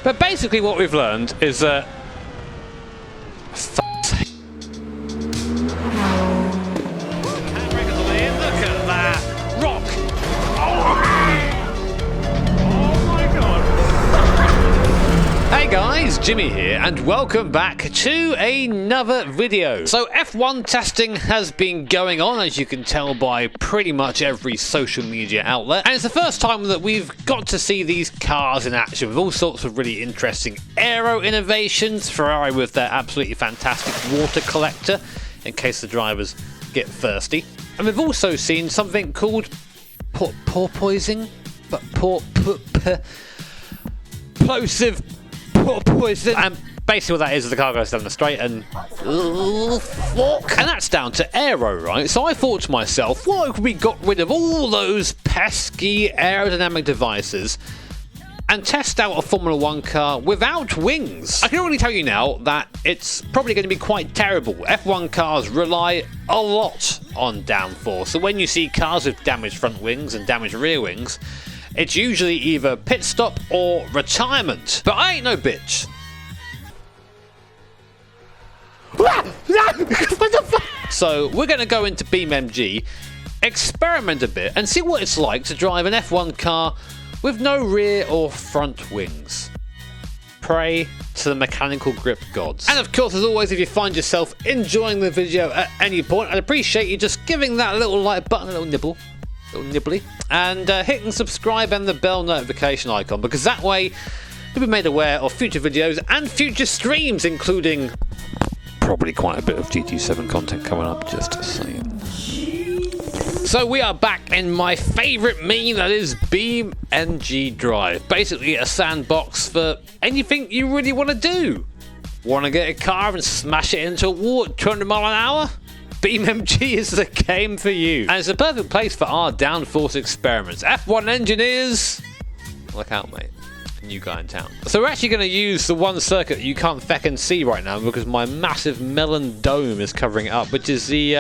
But basically what we've learned is that Hey guys, Jimmy here, and welcome back to another video. So F1 testing has been going on, as you can tell by pretty much every social media outlet, and it's the first time that we've got to see these cars in action with all sorts of really interesting aero innovations. Ferrari with their absolutely fantastic water collector in case the drivers get thirsty, and we've also seen something called porpoising, but plosive poison. And basically what that is the car goes down the straight and that's down to aero, right? So I thought to myself, what if we got rid of all those pesky aerodynamic devices and test out a Formula 1 car without wings? I can already tell you now that it's probably going to be quite terrible. F1 cars rely a lot on downforce. So when you see cars with damaged front wings and damaged rear wings, it's usually either pit stop or retirement. But I ain't no bitch. What the fuck? So we're going to go into BeamNG, experiment a bit, and see what it's like to drive an F1 car with no rear or front wings. Pray to the mechanical grip gods. And of course, as always, if you find yourself enjoying the video at any point, I'd appreciate you just giving that little like button a little nibble. Nibbly, and hitting subscribe and the bell notification icon, because that way you'll be made aware of future videos and future streams, including probably quite a bit of GT7 content coming up, just saying. So we are back in my favourite meme, that is BeamNG Drive. Basically a sandbox for anything you really want to do. Want to get a car and smash it into a wall at 200 miles an hour? BeamNG is the game for you, and it's a perfect place for our downforce experiments. F1 engineers, look out, mate. New guy in town. So we're actually going to use the one circuit you can't feckin' see right now because my massive melon dome is covering it up, which is the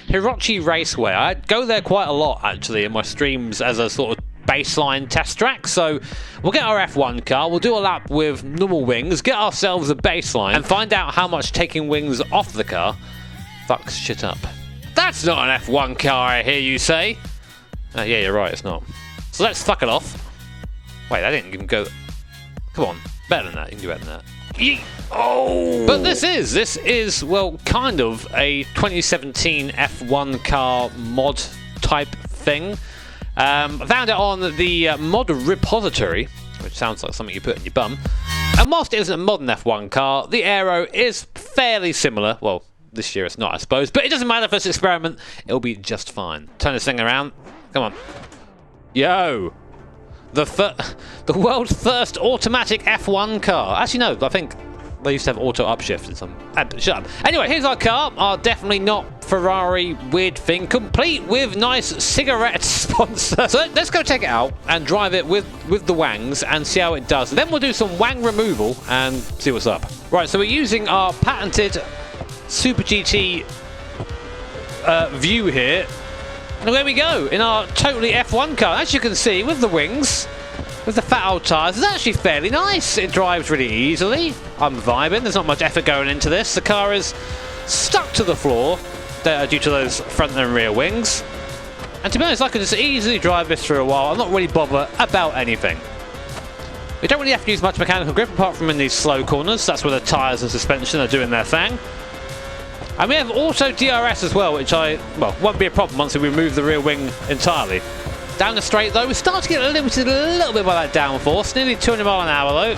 Hirochi Raceway. I go there quite a lot actually in my streams as a sort of baseline test track. So we'll get our F1 car, we'll do a lap with normal wings, get ourselves a baseline, and find out how much taking wings off the car fucks shit up. That's not an F1 car, I hear you say. Yeah, you're right, it's not. So let's fuck it off. Wait, I didn't even go. Come on, better than that. You can do better than that. Yeet. Oh! But this is, well, kind of a 2017 F1 car mod type thing. I found it on the mod repository, which sounds like something you put in your bum. And whilst it isn't a modern F1 car, the aero is fairly similar. Well, this year it's not, I suppose, but it doesn't matter for this experiment, it'll be just fine. Turn this thing around. Come on. Yo! The world's first automatic F1 car. Actually, no, I think they used to have auto upshift in some. Shut up. Anyway, here's our car. Our definitely not Ferrari weird thing, complete with nice cigarette sponsor. So let's go check it out and drive it with the wangs and see how it does. Then we'll do some wang removal and see what's up. Right, so we're using our patented Super GT view here, and there we go in our totally F1 car. As you can see, with the wings, with the fat old tyres, it's actually fairly nice. It drives really easily. I'm vibing. There's not much effort going into this. The car is stuck to the floor due to those front and rear wings, and to be honest, I could just easily drive this for a while. I'm not really bothered about anything. We don't really have to use much mechanical grip apart from in these slow corners. That's where the tyres and suspension are doing their thing. And we have auto DRS as well, which won't be a problem once we remove the rear wing entirely. Down the straight though, we start to get limited a little bit by that downforce, nearly 200 miles an hour though.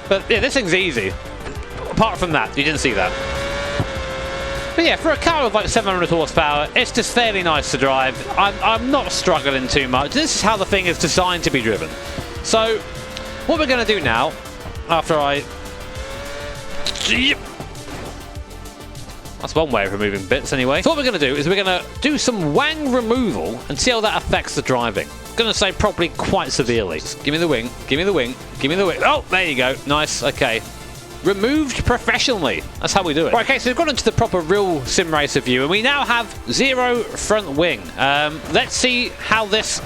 But yeah, this thing's easy. Apart from that, you didn't see that. But yeah, for a car with like 700 horsepower, it's just fairly nice to drive. I'm not struggling too much. This is how the thing is designed to be driven. So, what we're going to do now, after I... That's one way of removing bits anyway. So what we're going to do is we're going to do some wang removal and see how that affects the driving. I'm going to say probably quite severely. Just give me the wing, give me the wing, give me the wing. Oh, there you go. Nice, okay. Removed professionally. That's how we do it. Right, okay, so we've gone into the proper real sim racer view and we now have 0 front wing. Let's see how this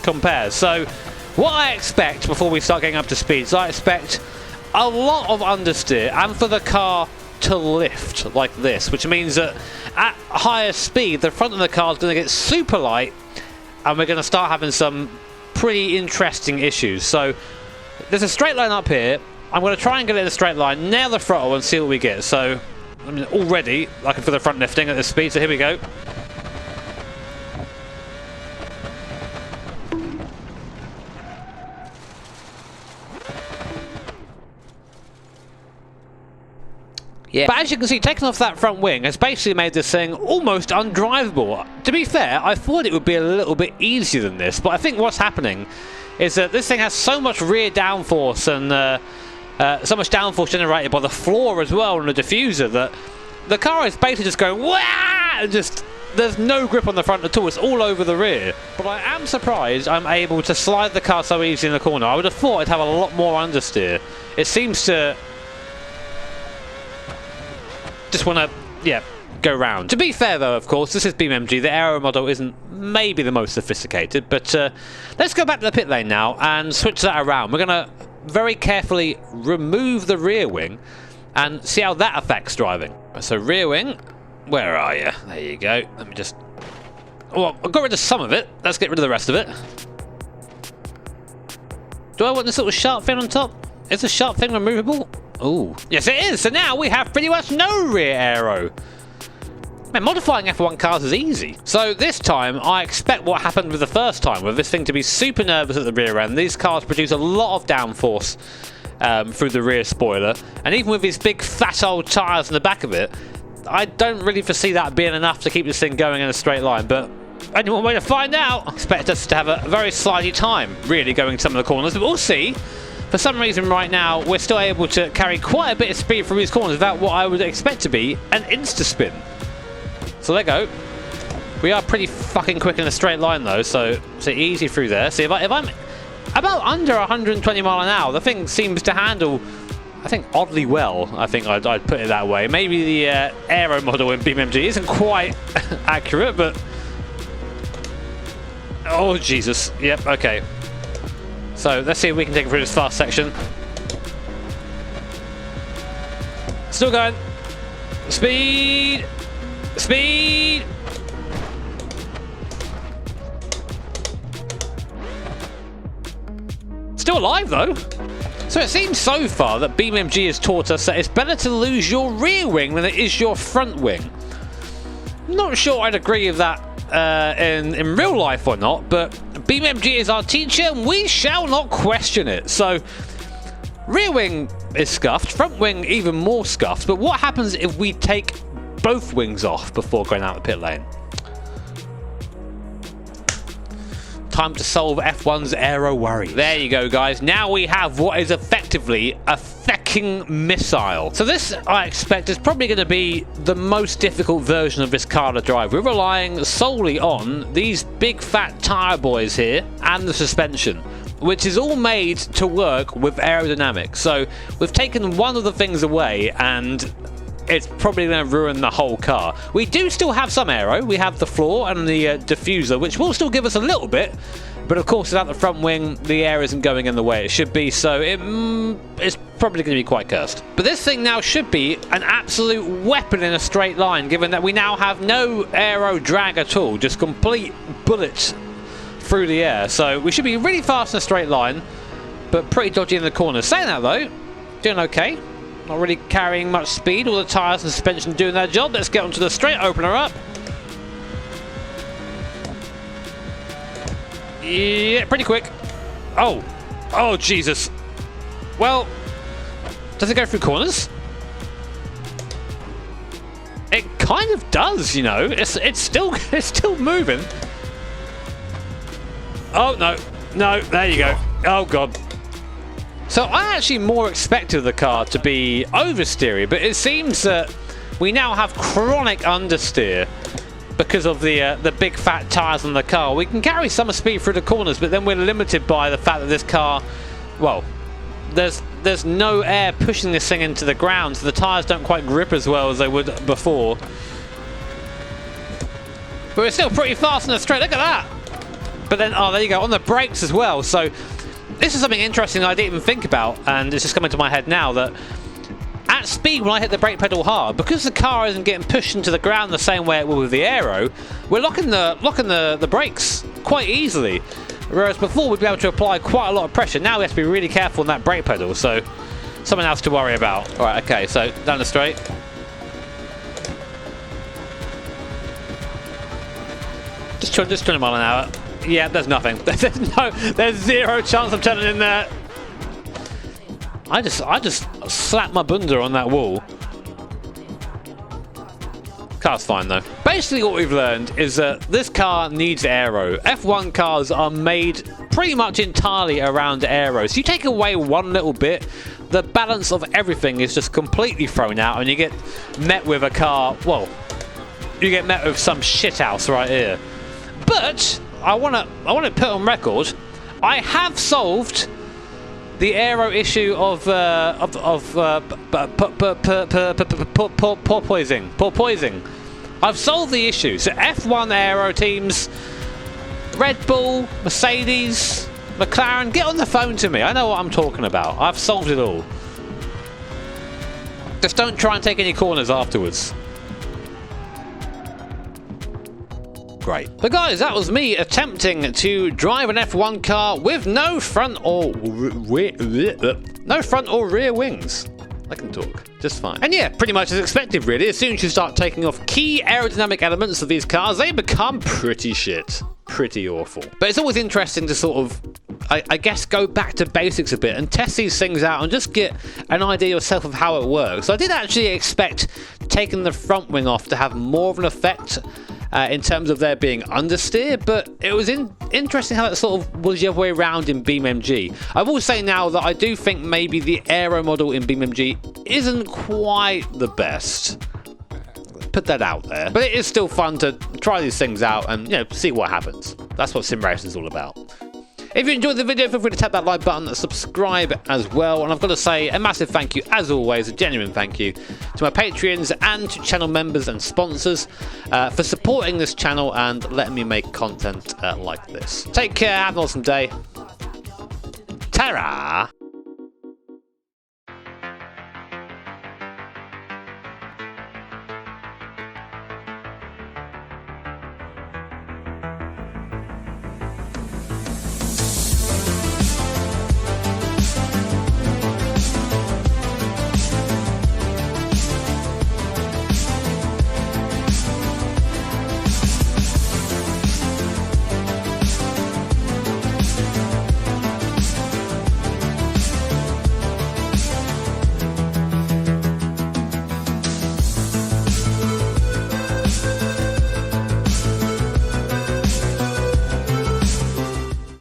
compares. So What I expect before we start getting up to speed is I expect a lot of understeer and for the car to lift like this, which means that at higher speed the front of the car is going to get super light and we're going to start having some pretty interesting issues. So there's a straight line up here. I'm going to try and get it in a straight line, nail the throttle and see what we get. So I mean, already I can feel the front lifting at this speed, so here we go. Yeah. But as you can see, taking off that front wing has basically made this thing almost undrivable. To be fair, I thought it would be a little bit easier than this, but I think what's happening is that this thing has so much rear downforce and so much downforce generated by the floor as well and the diffuser that the car is basically just going wah! And just there's no grip on the front at all. It's all over the rear. But I am surprised I'm able to slide the car so easy in the corner. I would have thought I'd have a lot more understeer. It seems to just want to, yeah, go round. To be fair though, of course, this is BeamMG. The aero model isn't maybe the most sophisticated, but let's go back to the pit lane now and switch that around. We're going to very carefully remove the rear wing and see how that affects driving. So rear wing, where are you? There you go. Let me just... Well, I got rid of some of it. Let's get rid of the rest of it. Do I want this little sharp fin on top? Is the sharp fin removable? Oh, yes it is. So now we have pretty much no rear aero. Man, modifying F1 cars is easy. So this time I expect what happened with the first time, with this thing to be super nervous at the rear end. These cars produce a lot of downforce through the rear spoiler, and even with these big fat old tyres in the back of it, I don't really foresee that being enough to keep this thing going in a straight line. But only one way to find out. I expect us to have a very slidey time really going some of the corners, but we'll see. For some reason right now, we're still able to carry quite a bit of speed through these corners without what I would expect to be an insta-spin. So there you go. We are pretty fucking quick in a straight line though, so easy through there. See, if I'm about under 120 mile an hour, the thing seems to handle, I think, oddly well. I think I'd put it that way. Maybe the aero model in BeamMG isn't quite accurate, but... Oh, Jesus. Yep, okay. So let's see if we can take it through this fast section. Still going. Speed! Speed! Still alive though. So it seems so far that BeamMG has taught us that it's better to lose your rear wing than it is your front wing. Not sure I'd agree with that in real life or not, but BeamMG is our teacher and we shall not question it. So rear wing is scuffed, front wing even more scuffed, but what happens if we take both wings off before going out the pit lane? Time to solve F1's aero worries. There you go, guys. Now we have what is effectively a fecking missile. So this, I expect, is probably going to be the most difficult version of this car to drive. We're relying solely on these big fat tyre boys here and the suspension, which is all made to work with aerodynamics. So we've taken one of the things away and it's probably going to ruin the whole car. We do still have some aero. We have the floor and the diffuser, which will still give us a little bit. But of course, without the front wing, the air isn't going in the way it should be. So it's probably going to be quite cursed. But this thing now should be an absolute weapon in a straight line, given that we now have no aero drag at all. Just complete bullets through the air. So we should be really fast in a straight line, but pretty dodgy in the corners. Saying that though, doing okay. Not really carrying much speed. All the tyres and suspension doing their job. Let's get onto the straight opener up. Yeah, pretty quick. Oh. Oh, Jesus. Well, does it go through corners? It kind of does, you know. It's still moving. Oh, no. No, there you go. Oh, God. So I actually more expected the car to be oversteery, but it seems that we now have chronic understeer because of the big fat tyres on the car. We can carry some speed through the corners, but then we're limited by the fact that this car, well, there's no air pushing this thing into the ground, so the tyres don't quite grip as well as they would before. But we're still pretty fast in the straight. Look at that. But then, oh, there you go, on the brakes as well. So this is something interesting I didn't even think about, and it's just coming to my head now, that at speed when I hit the brake pedal hard, because the car isn't getting pushed into the ground the same way it will with the aero, we're locking the brakes quite easily. Whereas before we'd be able to apply quite a lot of pressure. Now we have to be really careful on that brake pedal, so something else to worry about. Alright, okay, so down the straight. Just 20 mile an hour. Yeah, there's nothing. There's zero chance of turning in there. I just slapped my bunda on that wall. Car's fine though. Basically what we've learned is that this car needs aero. F1 cars are made pretty much entirely around aero. So you take away one little bit, the balance of everything is just completely thrown out, and you get met with a car, well, you get met with some shithouse right here. But I want to put on record, I have solved the aero issue of porpoising. I've solved the issue. So F1 aero teams, Red Bull, Mercedes, McLaren, get on the phone to me. I know what I'm talking about. I've solved it all. Just don't try and take any corners afterwards. Great. But guys, that was me attempting to drive an F1 car with no front or rear wings. I can talk just fine. And yeah, pretty much as expected really. As soon as you start taking off key aerodynamic elements of these cars, they become pretty shit. Pretty awful. But it's always interesting to sort of, I guess, go back to basics a bit and test these things out and just get an idea yourself of how it works. So I did actually expect taking the front wing off to have more of an effect in terms of there being understeer, but it was interesting how that sort of was the other way around in BeamMG. I will say now that I do think maybe the aero model in BeamMG isn't quite the best. Put that out there. But it is still fun to try these things out and, you know, see what happens. That's what sim racing is all about. If you enjoyed the video, feel free to tap that like button and subscribe as well. And I've got to say a massive thank you, as always, a genuine thank you to my Patreons and to channel members and sponsors for supporting this channel and letting me make content like this. Take care, have an awesome day. Ta-ra!